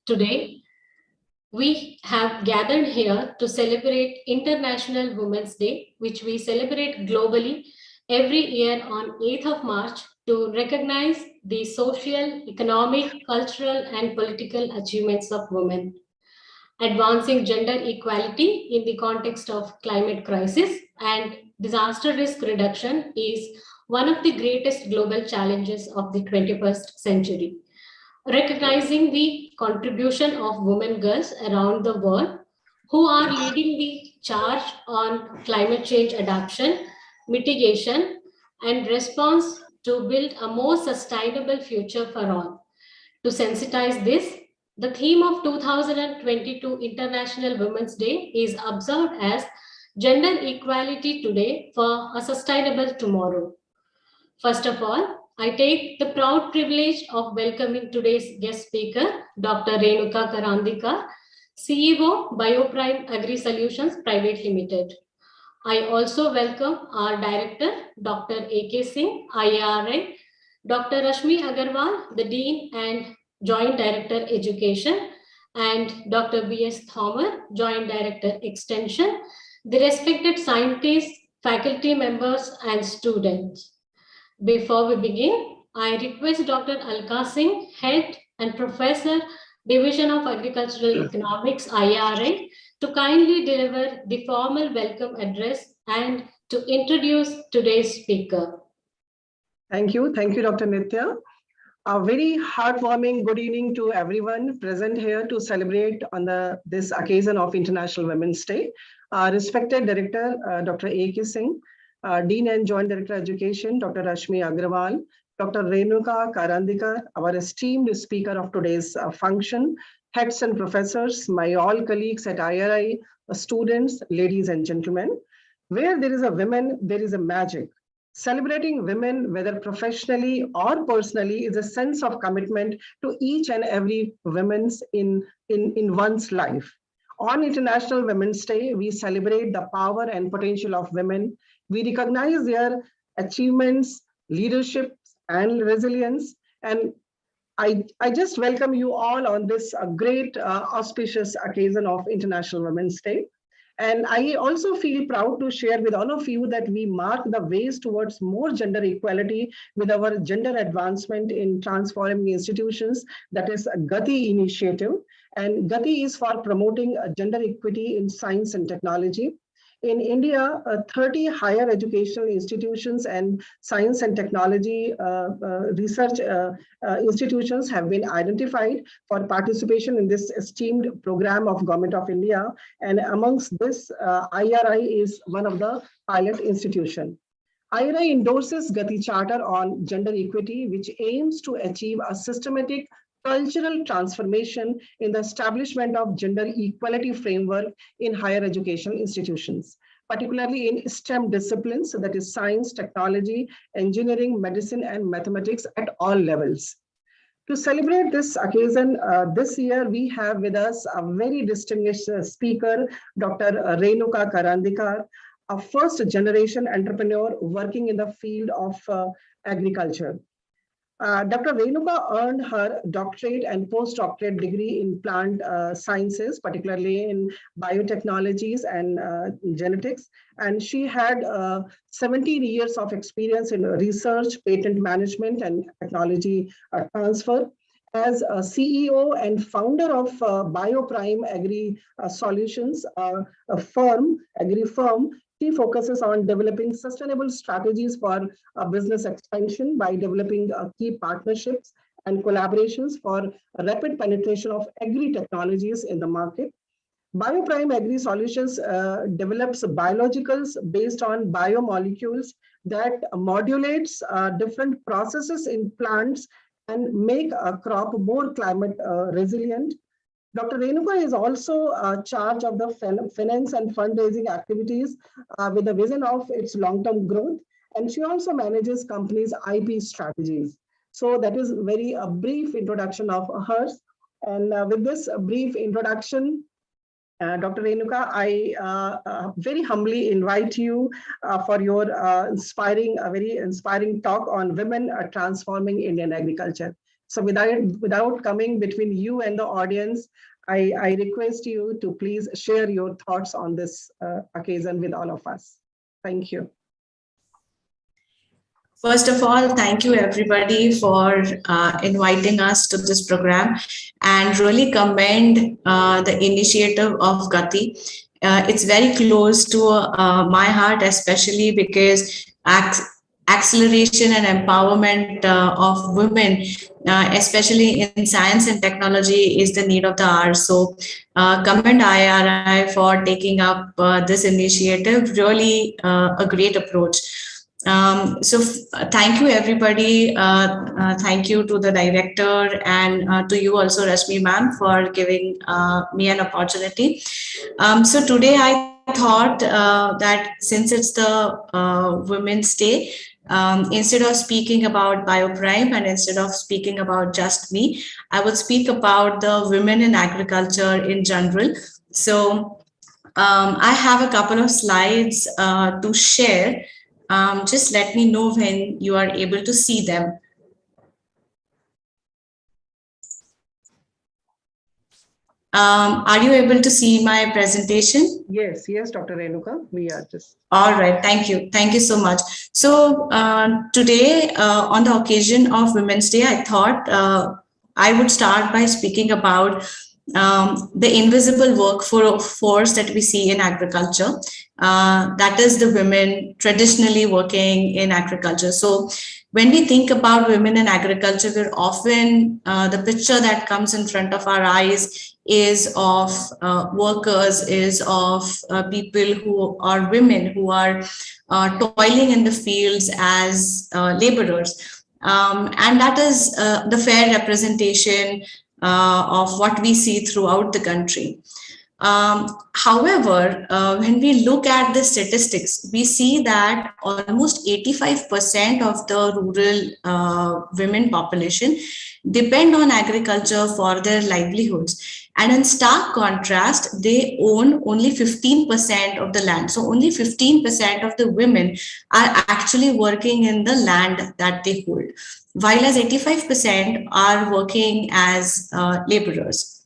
Today, we have gathered here to celebrate International Women's Day, which we celebrate globally every year on 8th of March to recognize the social, economic, cultural, and political achievements of women. Advancing gender equality in the context of climate crisis and disaster risk reduction is one of the greatest global challenges of the 21st century. Recognizing the contribution of women girls around the world who are leading the charge on climate change adaptation, mitigation, and response to build a more sustainable future for all. To sensitize this, the theme of 2022 International Women's Day is observed as Gender Equality Today for a Sustainable Tomorrow. First of all, I take the proud privilege of welcoming today's guest speaker, Dr. Renuka Karandikar, CEO, BioPrime Agri Solutions Private Limited. I also welcome our director, Dr. A.K. Singh, IARA, Dr. Rashmi Agarwal, the Dean and Joint Director Education, and Dr. B.S. Thomer, Joint Director Extension, the respected scientists, faculty members, and students. Before we begin, I request Dr. Alka Singh, Head and Professor, Division of Agricultural Economics, IRA, to kindly deliver the formal welcome address and to introduce today's speaker. Thank you, Dr. Nitya. A very heartwarming good evening to everyone present here to celebrate on this occasion of International Women's Day. Respected Director, Dr. A.K. Singh, Dean and Joint Director Education, Dr. Rashmi Agrawal, Dr. Renuka Karandikar, our esteemed speaker of today's function, heads and professors, my all colleagues at IRI, students, ladies and gentlemen. Where there is a woman, there is a magic. Celebrating women, whether professionally or personally, is a sense of commitment to each and every woman's in one's life. On International Women's Day, we celebrate the power and potential of women. We recognize their achievements, leadership, and resilience. And I just welcome you all on this great auspicious occasion of International Women's Day. And I also feel proud to share with all of you that we mark the ways towards more gender equality with our gender advancement in transforming institutions, that is a Gati initiative. And Gati is for promoting gender equity in science and technology. In India, 30 higher educational institutions and science and technology research institutions have been identified for participation in this esteemed program of Government of India. And amongst this, IRI is one of the pilot institutions. IRI endorses Gati Charter on gender equity, which aims to achieve a systematic cultural transformation in the establishment of gender equality framework in higher educational institutions, particularly in STEM disciplines, so that is science, technology, engineering, medicine, and mathematics at all levels. To celebrate this occasion, this year we have with us a very distinguished speaker, Dr. Renuka Karandikar, a first generation entrepreneur working in the field of agriculture. Dr. Renuka earned her doctorate and postdoctorate degree in plant sciences, particularly in biotechnologies and genetics. And she had 17 years of experience in research, patent management, and technology transfer. As a CEO and founder of BioPrime Agri Solutions, a firm, agri firm, she focuses on developing sustainable strategies for business expansion by developing key partnerships and collaborations for rapid penetration of agri technologies in the market. BioPrime Agri Solutions develops biologicals based on biomolecules that modulates different processes in plants and make a crop more climate resilient. Dr. Renuka is also charge of the finance and fundraising activities with the vision of its long-term growth. And she also manages companies' IP strategies. So that is very a brief introduction of hers. And with this brief introduction, Dr. Renuka, I very humbly invite you for your very inspiring talk on women transforming Indian agriculture. So without coming between you and the audience, I request you to please share your thoughts on this occasion with all of us. Thank you. First of all, thank you everybody for inviting us to this program, and really commend the initiative of Gati. It's very close to my heart, especially because acceleration and empowerment of women, especially in science and technology, is the need of the hour. So commend IRI for taking up this initiative, really a great approach. Thank you everybody. Thank you to the director, and to you also, Rashmi ma'am, for giving me an opportunity. So today I thought that since it's the Women's Day, instead of speaking about BioPrime and instead of speaking about just me, I would speak about the women in agriculture in general. So I have a couple of slides to share. Just let me know when you are able to see them. Are you able to see my presentation? Yes, Dr. Renuka, we are just. All right, thank you. Thank you so much. So today, on the occasion of Women's Day, I thought I would start by speaking about the invisible workforce that we see in agriculture. That is the women traditionally working in agriculture. So when we think about women in agriculture, we're often, the picture that comes in front of our eyes is of workers, is of people who are women who are toiling in the fields as laborers. And that is the fair representation of what we see throughout the country. However, when we look at the statistics, we see that almost 85% of the rural women population depend on agriculture for their livelihoods. And in stark contrast, they own only 15% of the land. So only 15% of the women are actually working in the land that they hold, while as 85% are working as laborers.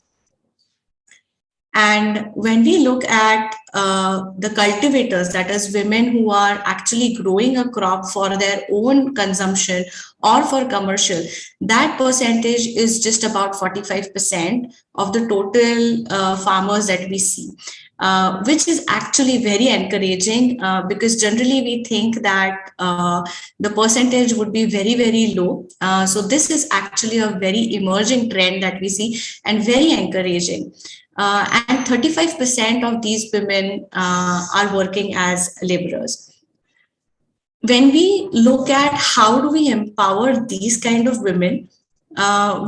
And when we look at the cultivators, that is women who are actually growing a crop for their own consumption or for commercial, that percentage is just about 45% of the total farmers that we see. Which is actually very encouraging because generally we think that the percentage would be very, very low. So this is actually a very emerging trend that we see and very encouraging. And 35% of these women are working as laborers. When we look at how do we empower these kind of women,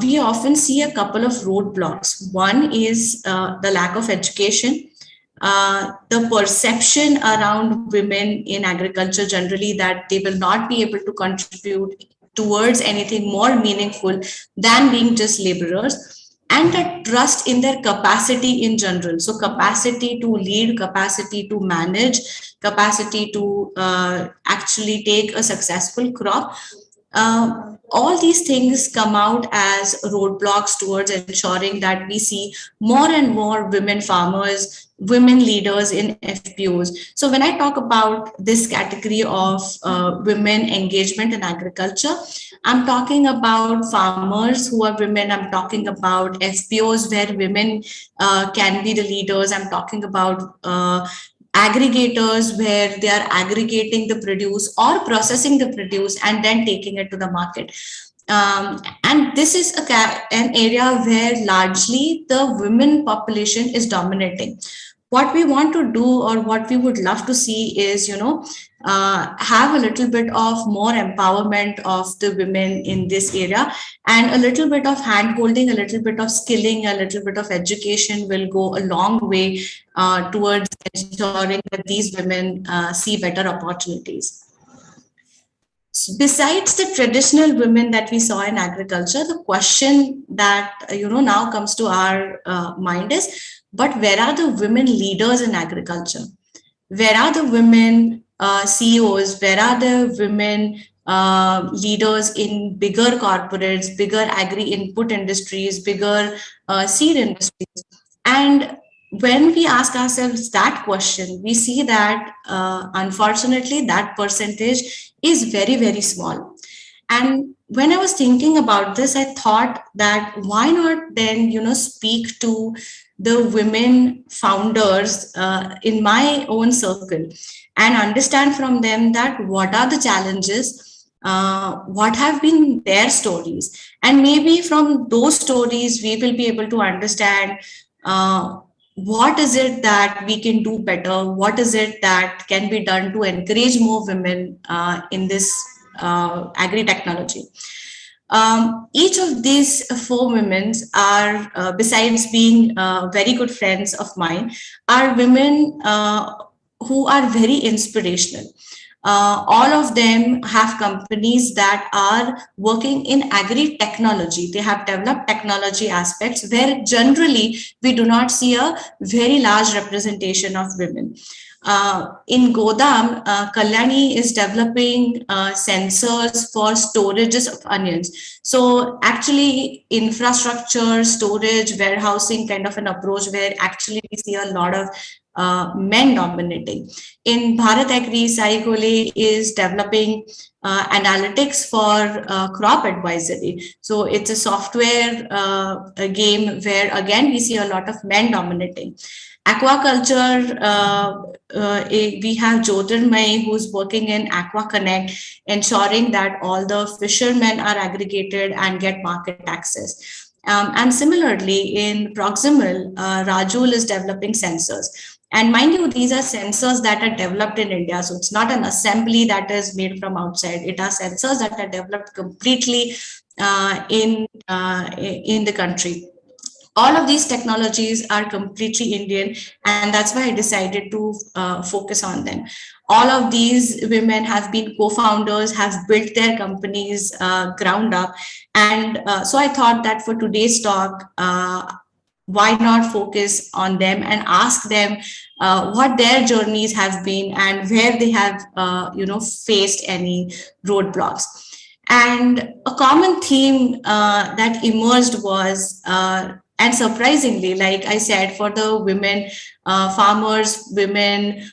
we often see a couple of roadblocks. One is the lack of education. The perception around women in agriculture generally that they will not be able to contribute towards anything more meaningful than being just laborers, and the trust in their capacity in general. So capacity to lead, capacity to manage, capacity to actually take a successful crop. All these things come out as roadblocks towards ensuring that we see more and more women farmers, women leaders in FPOs. So when I talk about this category of women engagement in agriculture, I'm talking about farmers who are women. I'm talking about FPOs where women can be the leaders. I'm talking about aggregators where they are aggregating the produce or processing the produce and then taking it to the market. And this is an area where largely the women population is dominating. What we want to do, or what we would love to see, is, have a little bit of more empowerment of the women in this area, and a little bit of hand-holding, a little bit of skilling, a little bit of education will go a long way towards ensuring that these women see better opportunities. Besides the traditional women that we saw in agriculture, the question that now comes to our mind is, but where are the women leaders in agriculture? Where are the women CEOs? Where are the women leaders in bigger corporates, bigger agri input industries, bigger seed industries. And when we ask ourselves that question, we see that unfortunately that percentage is very, very small. And when I was thinking about this, I thought that why not then, speak to the women founders in my own circle and understand from them that what are the challenges, what have been their stories, and maybe from those stories we will be able to understand what is it that we can do better, what is it that can be done to encourage more women in this agri technology. Each of these four women are, besides being very good friends of mine, are women who are very inspirational. All of them have companies that are working in agri technology. They have developed technology aspects where generally we do not see a very large representation of women. In Godam, Kalyani is developing sensors for storages of onions. So actually infrastructure, storage, warehousing kind of an approach where actually we see a lot of men dominating. In Bharat Agri, Sai Gole is developing analytics for crop advisory. So it's a software a game where again we see a lot of men dominating. Aquaculture, we have Jyotirmay who's working in Aqua Connect, ensuring that all the fishermen are aggregated and get market access. And similarly, in Proximal, Rajul is developing sensors. And mind you, these are sensors that are developed in India. So it's not an assembly that is made from outside. It are sensors that are developed completely in the country. All of these technologies are completely Indian, and that's why I decided to focus on them. All of these women have been co-founders, have built their companies ground up. And so I thought that for today's talk, why not focus on them and ask them what their journeys have been and where they have, faced any roadblocks. And a common theme that emerged was, and surprisingly, like I said, for the women farmers, women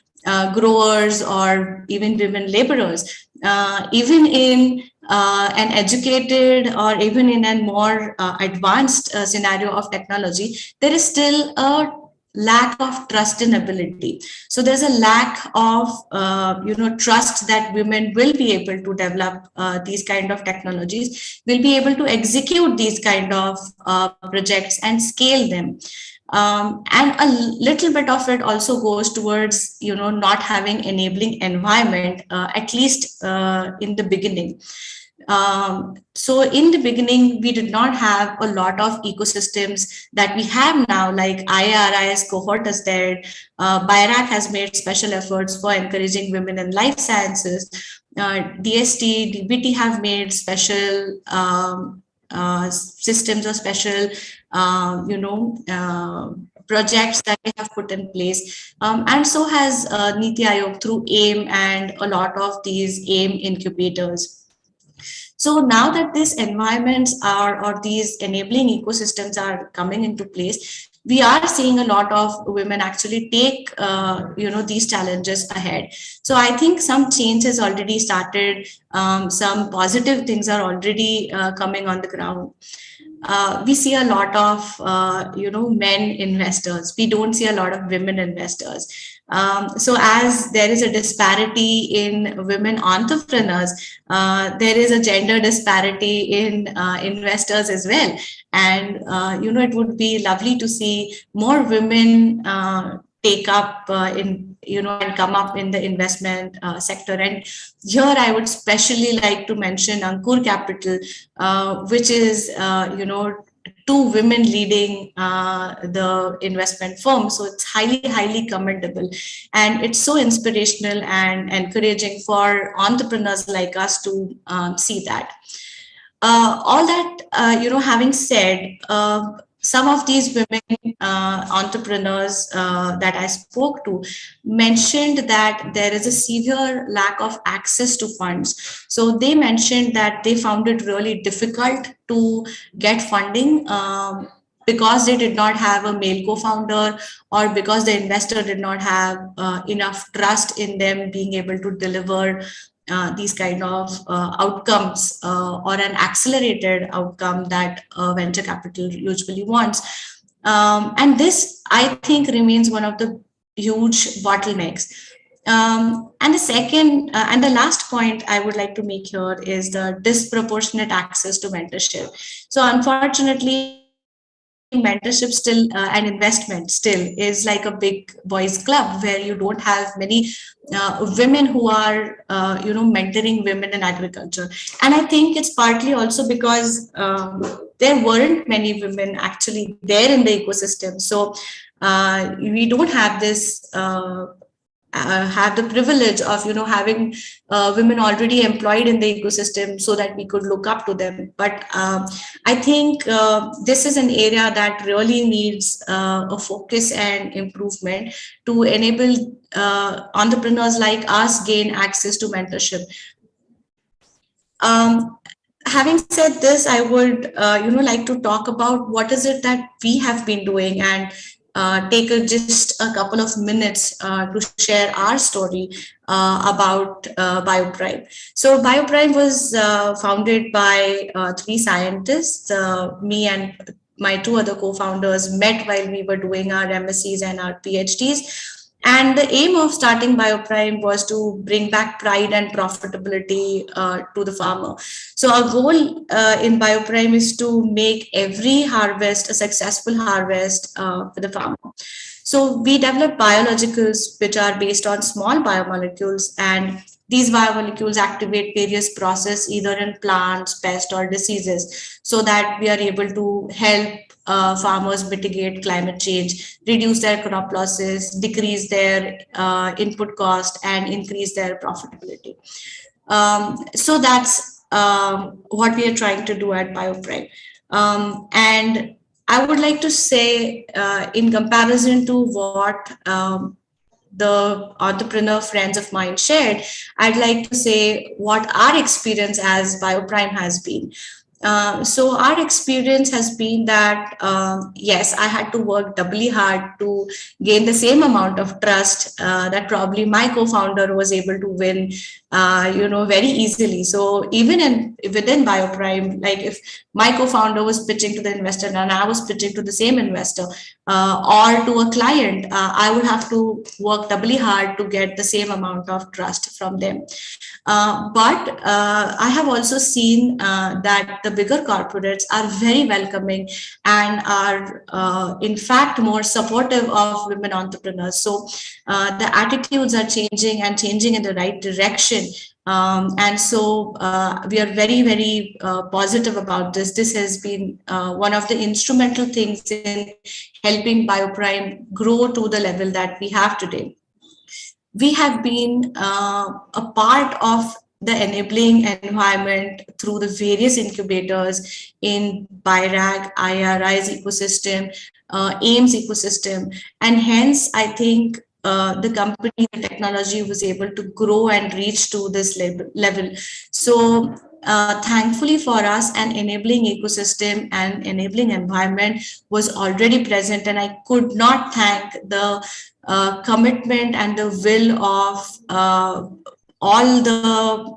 growers, or even women laborers, even in an educated or even in a more advanced scenario of technology, there is still a lack of trust and ability. So there's a lack of trust that women will be able to develop these kind of technologies, will be able to execute these kind of projects and scale them. And a little bit of it also goes towards not having enabling environment, at least in the beginning. So in the beginning, we did not have a lot of ecosystems that we have now, like IRIS cohort is there. BIRAC has made special efforts for encouraging women in life sciences. DST, DBT have made special systems or special, projects that they have put in place. And so has Niti Aayog through AIM and a lot of these AIM incubators. So now that these environments are, or these enabling ecosystems are coming into place, we are seeing a lot of women actually take, these challenges ahead. So I think some change has already started. Some positive things are already coming on the ground. We see a lot of, men investors. We don't see a lot of women investors. So as there is a disparity in women entrepreneurs, there is a gender disparity in investors as well. And, it would be lovely to see more women take up and come up in the investment sector. And here I would especially like to mention Ankur Capital, which is, two women leading the investment firm. So it's highly commendable. And it's so inspirational and encouraging for entrepreneurs like us to see that. All that, having said, some of these women entrepreneurs that I spoke to mentioned that there is a severe lack of access to funds. So they mentioned that they found it really difficult to get funding because they did not have a male co-founder, or because the investor did not have enough trust in them being able to deliver these kind of outcomes or an accelerated outcome that venture capital usually wants. And this, I think, remains one of the huge bottlenecks. And the second and the last point I would like to make here is the disproportionate access to mentorship. So unfortunately, mentorship still and investment still is like a big boys club, where you don't have many women who are mentoring women in agriculture. And I think it's partly also because there weren't many women actually there in the ecosystem. So we don't have this have the privilege of having women already employed in the ecosystem so that we could look up to them. But I think this is an area that really needs a focus and improvement to enable entrepreneurs like us gain access to mentorship. Having said this, I would like to talk about what is it that we have been doing, and take just a couple of minutes to share our story about BioPrime. So BioPrime was founded by three scientists. Me and my two other co-founders met while we were doing our MScs and our PhDs. And the aim of starting BioPrime was to bring back pride and profitability to the farmer. So our goal in BioPrime is to make every harvest a successful harvest for the farmer. So we develop biologicals which are based on small biomolecules, and these biomolecules activate various processes either in plants, pests, or diseases, so that we are able to help farmers mitigate climate change, reduce their crop losses, decrease their input cost, and increase their profitability. So that's what we are trying to do at BioPrime. And I would like to say, in comparison to what the entrepreneur friends of mine shared, I'd like to say what our experience as BioPrime has been. So our experience has been that, yes, I had to work doubly hard to gain the same amount of trust that probably my co-founder was able to win, very easily. So even within BioPrime, like if my co-founder was pitching to the investor and I was pitching to the same investor or to a client, I would have to work doubly hard to get the same amount of trust from them. But I have also seen that the bigger corporates are very welcoming and are, in fact, more supportive of women entrepreneurs. So the attitudes are changing and changing in the right direction. And so we are very, very positive about this. This has been one of the instrumental things in helping BioPrime grow to the level that we have today. We have been a part of the enabling environment through the various incubators in BIRAG, IRI's ecosystem, AIM's ecosystem. And hence, I think the company, the technology was able to grow and reach to this level. So thankfully for us, an enabling ecosystem and enabling environment was already present. And I could not thank the commitment and the will of all the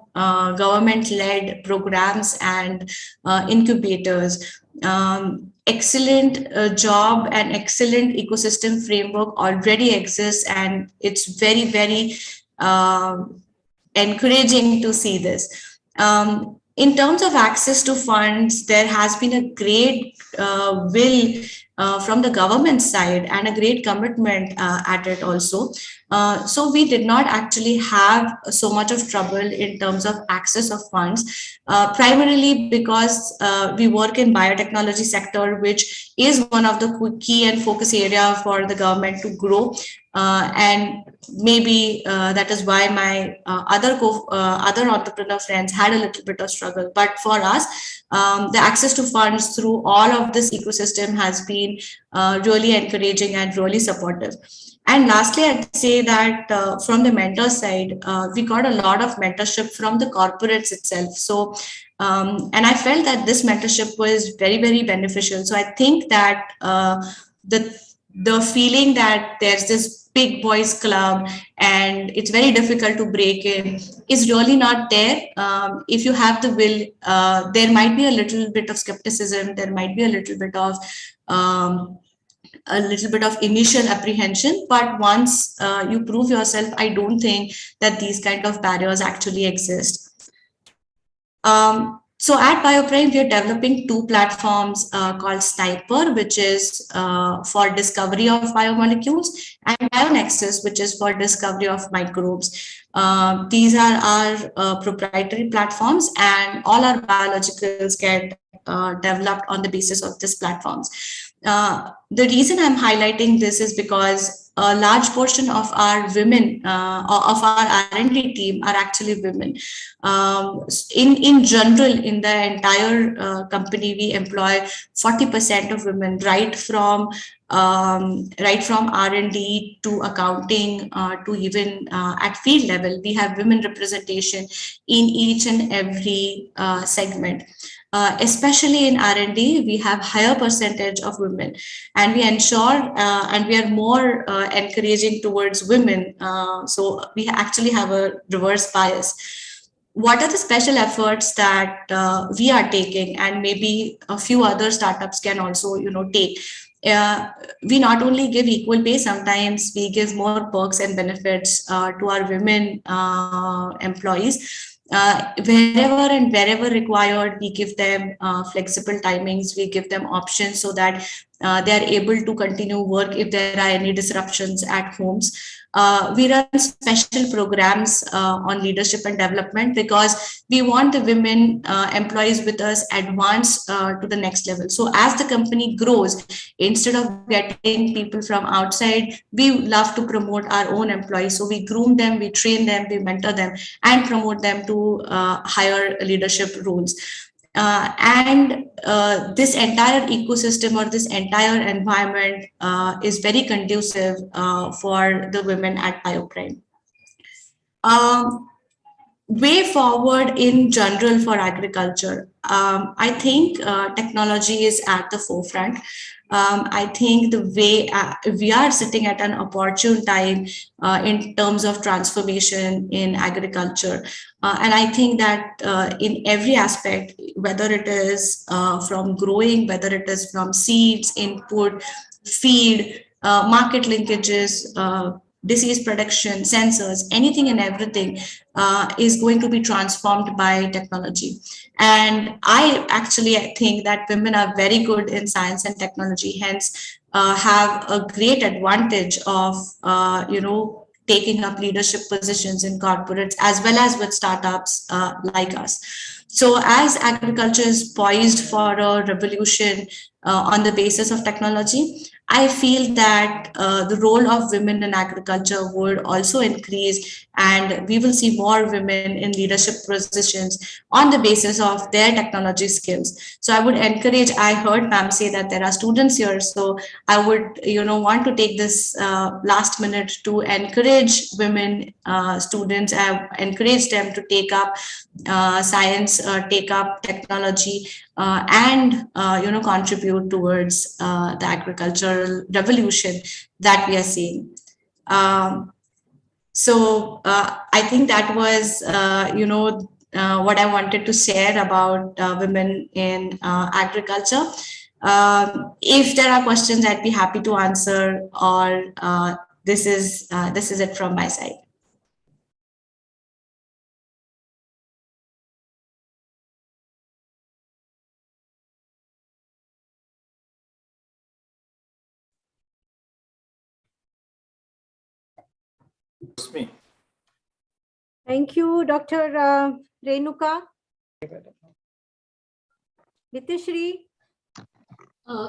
government-led programs and incubators. Excellent job and excellent ecosystem framework already exists, and it's very, very encouraging to see this. In terms of access to funds, there has been a great will from the government side and a great commitment at it also. So we did not actually have so much of trouble in terms of access of funds, primarily because we work in biotechnology sector, which is one of the key and focus area for the government to grow. And maybe that is why my other entrepreneur friends had a little bit of struggle. But for us, the access to funds through all of this ecosystem has been really encouraging and really supportive. And lastly, I'd say that from the mentor side, we got a lot of mentorship from the corporates itself. So, and I felt that this mentorship was very, very beneficial. So I think that the the feeling that there's this big boys club and it's very difficult to break in is really not there. If you have the will, there might be a little bit of skepticism, there might be um, a little bit of initial apprehension, but once you prove yourself, I don't think that these kind of barriers actually exist. So at BioPrime, we are developing two platforms called Sniper, which is for discovery of biomolecules, and BioNexus, which is for discovery of microbes. These are our proprietary platforms, and all our biologicals get developed on the basis of these platforms. The reason I'm highlighting this is because a large portion of our women, of our R&D team, are actually women. In general, in the entire company, we employ 40% of women, right from R&D to accounting to even at field level. We have women representation in each and every segment. Especially in R&D, we have higher percentage of women, and we ensure and we are more encouraging towards women. So we actually have a reverse bias. What are the special efforts that we are taking, and maybe a few other startups can also, take? We not only give equal pay, sometimes we give more perks and benefits to our women employees. Wherever and wherever required, we give them flexible timings, we give them options so that they are able to continue work if there are any disruptions at homes. We run special programs on leadership and development because we want the women employees with us advance to the next level. So as the company grows, instead of getting people from outside, we love to promote our own employees. So we groom them, we train them, we mentor them, and promote them to higher leadership roles. And this entire ecosystem or this entire environment is very conducive for the women at BioPrime. Way forward in general for agriculture, I think technology is at the forefront. I think the way we are sitting at an opportune time in terms of transformation in agriculture. And I think that in every aspect, whether it is from growing, whether it is from seeds, input, feed, market linkages, disease prediction, sensors, anything and everything is going to be transformed by technology. And I think that women are very good in science and technology, hence have a great advantage of, taking up leadership positions in corporates as well as with startups like us. So as agriculture is poised for a revolution on the basis of technology, I feel that the role of women in agriculture would also increase, and we will see more women in leadership positions on the basis of their technology skills. So I would encourage, I heard Pam say that there are students here, so I would, want to take this last minute to encourage women students, encourage them to take up science, take up technology, and contribute towards the agricultural revolution that we are seeing. So I think that was what I wanted to share about women in agriculture. If there are questions, I'd be happy to answer, or this is it from my side. It's me. Thank you, Dr. Renuka. Nitishri.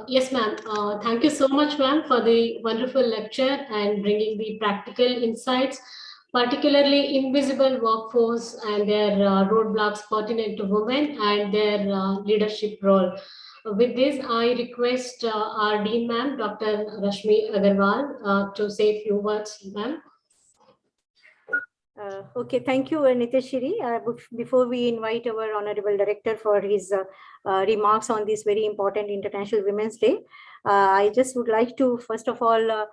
Yes, ma'am. Thank you so much, ma'am, for the wonderful lecture and bringing the practical insights, particularly invisible workforce and their roadblocks pertinent to women and their leadership role. With this, I request our Dean, ma'am, Dr. Rashmi Agarwal, to say a few words, ma'am. Okay, thank you, Nitishri. Before we invite our Honorable Director for his remarks on this very important International Women's Day, I just would like to, first of all,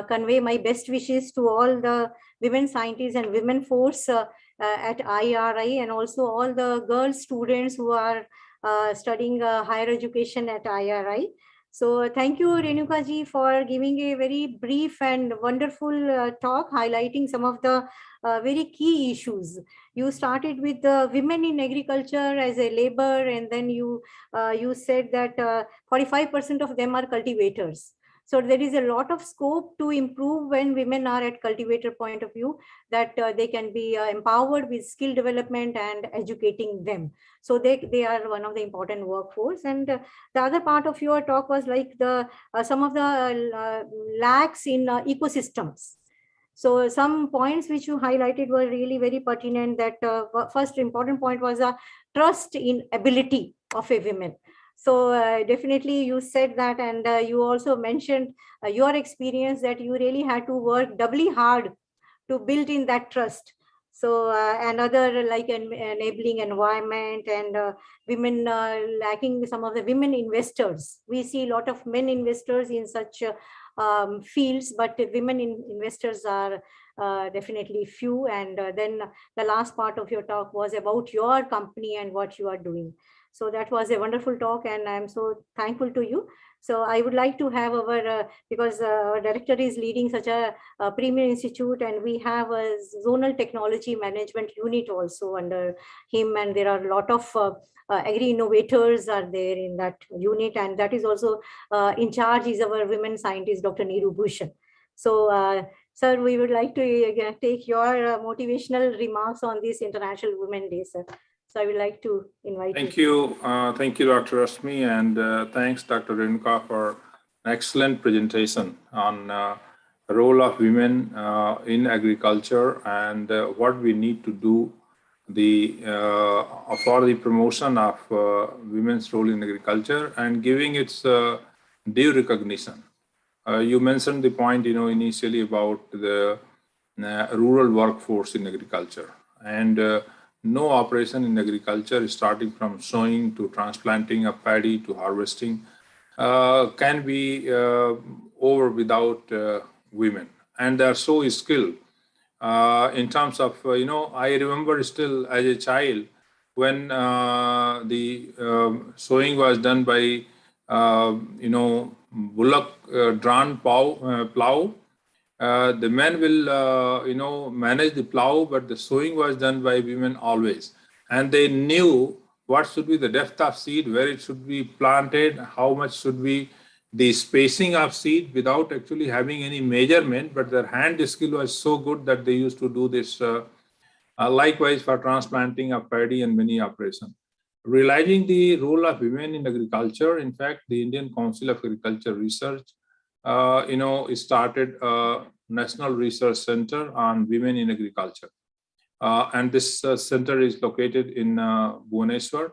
convey my best wishes to all the women scientists and women force at IRI, and also all the girl students who are studying higher education at IRI. So thank you, Renuka ji, for giving a very brief and wonderful talk, highlighting some of the very key issues. You started with the women in agriculture as a labor, and then you said that 45% of them are cultivators. So there is a lot of scope to improve when women are at cultivator point of view, that they can be empowered with skill development and educating them. So they are one of the important workforce. And the other part of your talk was like the some of the lacks in ecosystems. So some points which you highlighted were really very pertinent. That first important point was a trust in ability of a woman. So definitely you said that, and you also mentioned your experience that you really had to work doubly hard to build in that trust. So another like an enabling environment, and women lacking some of the women investors. We see a lot of men investors in such fields, but women investors are definitely few. And then the last part of your talk was about your company and what you are doing. So that was a wonderful talk, and I'm so thankful to you. So I would like to have our, because our director is leading such a premier institute, and we have a zonal technology management unit also under him, and there are a lot of agri innovators are there in that unit, and that is also in charge is our women scientist, Dr. Neeru Bhushan. So sir, we would like to take your motivational remarks on this International Women's Day, sir. So I would like to invite you. Thank you, Dr. Rashmi, and thanks, Dr. Renuka, for an excellent presentation on the role of women in agriculture and what we need to do for the promotion of women's role in agriculture and giving its due recognition. You mentioned the point, initially about the rural workforce in agriculture, and no operation in agriculture, starting from sowing to transplanting of paddy to harvesting, can be over without women. And they are so skilled in terms of, I remember still as a child when the sowing was done by, bullock drawn plow. The men will, manage the plow, but the sowing was done by women always. And they knew what should be the depth of seed, where it should be planted, how much should be the spacing of seed without actually having any measurement. But their hand skill was so good that they used to do this likewise for transplanting of paddy and many operations. Realizing the role of women in agriculture, in fact, the Indian Council of Agriculture Research started a National Research Center on Women in Agriculture. And this center is located in Bhubaneswar,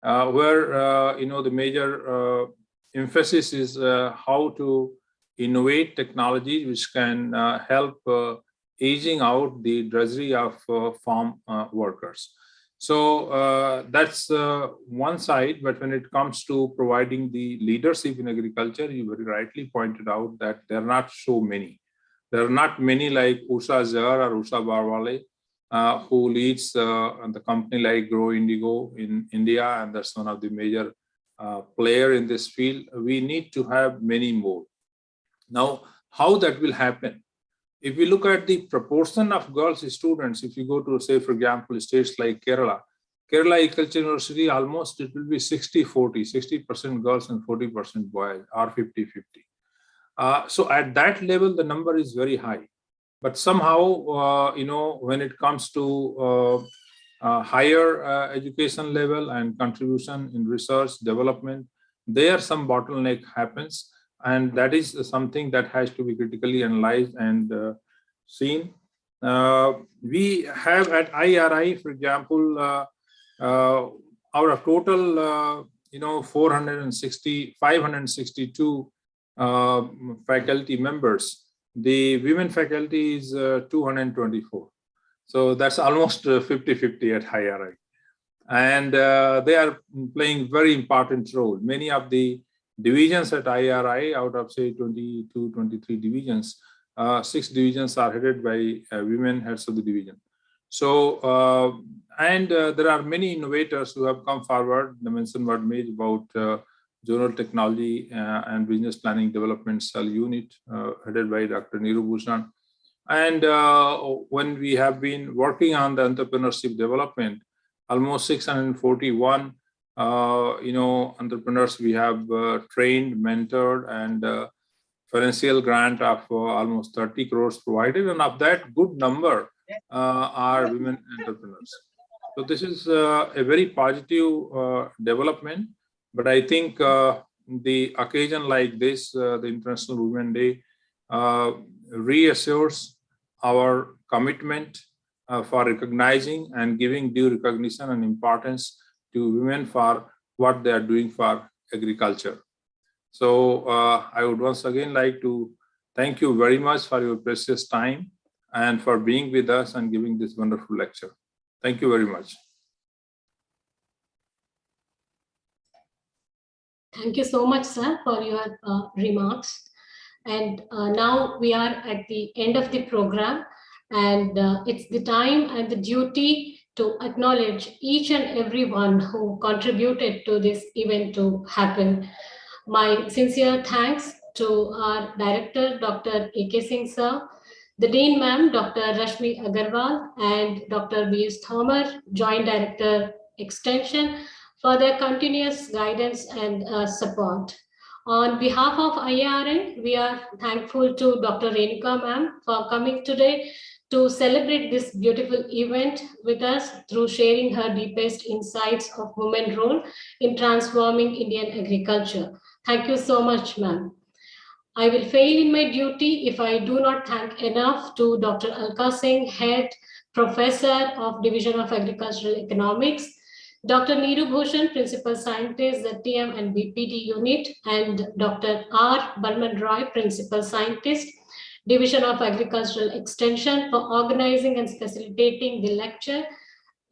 where, the major emphasis is how to innovate technologies which can help aging out the drudgery of farm workers. So that's one side, but when it comes to providing the leadership in agriculture, you very rightly pointed out that there are not so many. There are not many like Usha Zahar or Usha Barwale, who leads the company like Grow Indigo in India, and that's one of the major player in this field. We need to have many more. Now, how that will happen? If we look at the proportion of girls students, if you go to, say, for example, states like Kerala Agriculture University, almost it will be 60-40, 60% girls and 40% boys, or 50-50. So at that level, the number is very high. But somehow, when it comes to higher education level and contribution in research development, there some bottleneck happens, and that is something that has to be critically analyzed and seen. We have at IRI, for example, our total 562 faculty members. The women faculty is 224. So that's almost 50-50 at IRI. And they are playing very important role. Many of the divisions at IRI, out of say 22, 23 divisions, 6 divisions are headed by women heads of the division. So, there are many innovators who have come forward. The mention was made about Zonal Technology and Business Planning Development Cell Unit, headed by Dr. Neeru Bhushan. And when we have been working on the entrepreneurship development, almost 641 entrepreneurs we have trained, mentored, and financial grant of almost 30 crores provided, and of that, good number are women entrepreneurs. So this is a very positive development. But I think the occasion like this, the International Women's Day, reassures our commitment for recognizing and giving due recognition and importance to women for what they are doing for agriculture. So I would once again like to thank you very much for your precious time and for being with us and giving this wonderful lecture. Thank you very much. Thank you so much, sir, for your remarks. And now we are at the end of the program, and it's the time and the duty to acknowledge each and everyone who contributed to this event to happen. My sincere thanks to our director, Dr. A.K. Singh sir, the Dean ma'am, Dr. Rashmi Agarwal, and Dr. B.S. Thomer, Joint Director Extension, for their continuous guidance and support. On behalf of IRN, we are thankful to Dr. Renuka ma'am for coming today to celebrate this beautiful event with us through sharing her deepest insights of women's role in transforming Indian agriculture. Thank you so much, ma'am. I will fail in my duty if I do not thank enough to Dr. Alka Singh, Head Professor of Division of Agricultural Economics, Dr. Neeru Bhushan, Principal Scientist, ZTM and BPD Unit, and Dr. R. Barman Roy, Principal Scientist, Division of Agricultural Extension, for organizing and facilitating the lecture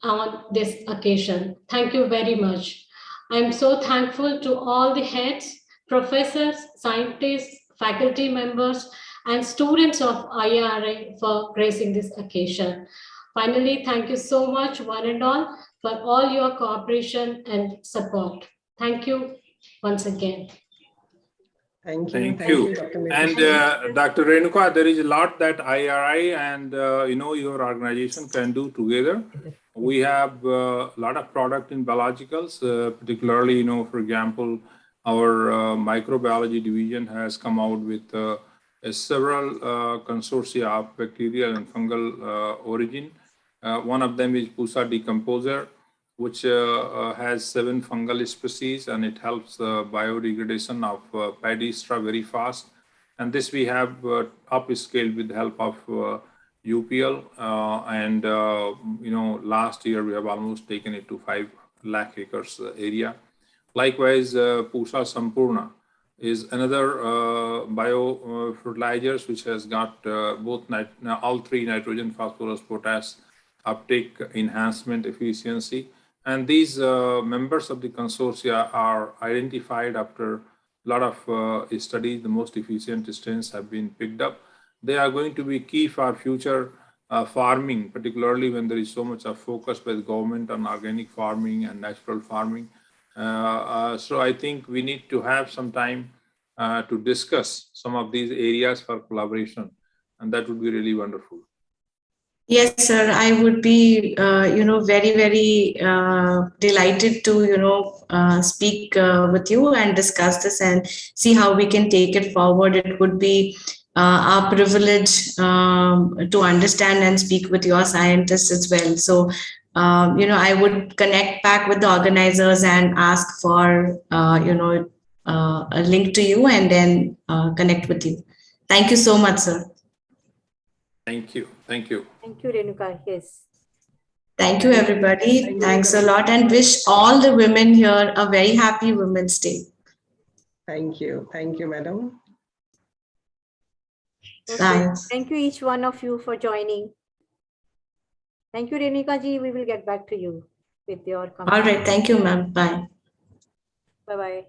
on this occasion. Thank you very much. I'm so thankful to all the heads, professors, scientists, faculty members, and students of IRI for gracing this occasion. Finally, thank you so much, one and all, for all your cooperation and support. Thank you once again. Thank you. Thank you. Dr. And Dr. Renuka, there is a lot that IRI and your organization can do together. We have a lot of product in biologicals, particularly, for example, our microbiology division has come out with several consortia of bacterial and fungal origin. One of them is Pusa decomposer, which has 7 fungal species, and it helps biodegradation of paddy straw very fast. And this we have upscaled with the help of UPL. Last year we have almost taken it to 5 lakh acres area. Likewise, Pusa Sampurna is another bio fertilizers which has got both all 3 nitrogen, phosphorus, potash uptake, enhancement, efficiency. And these members of the consortia are identified after a lot of studies. The most efficient strains have been picked up. They are going to be key for future farming, particularly when there is so much of focus by the government on organic farming and natural farming. So I think we need to have some time to discuss some of these areas for collaboration, and that would be really wonderful. Yes, sir. I would be, very, very delighted to, speak with you and discuss this and see how we can take it forward. It would be our privilege to understand and speak with your scientists as well. So, I would connect back with the organizers and ask for, a link to you and then connect with you. Thank you so much, sir. Thank you. Thank you. Thank you, Renuka. Yes. Thank you, everybody. Thank you. Thanks a lot, and wish all the women here a very happy Women's Day. Thank you. Thank you, madam. Okay. Bye. Thank you, each one of you, for joining. Thank you, Renuka ji. We will get back to you with your comments. All right. Thank you, ma'am. Bye. Bye-bye.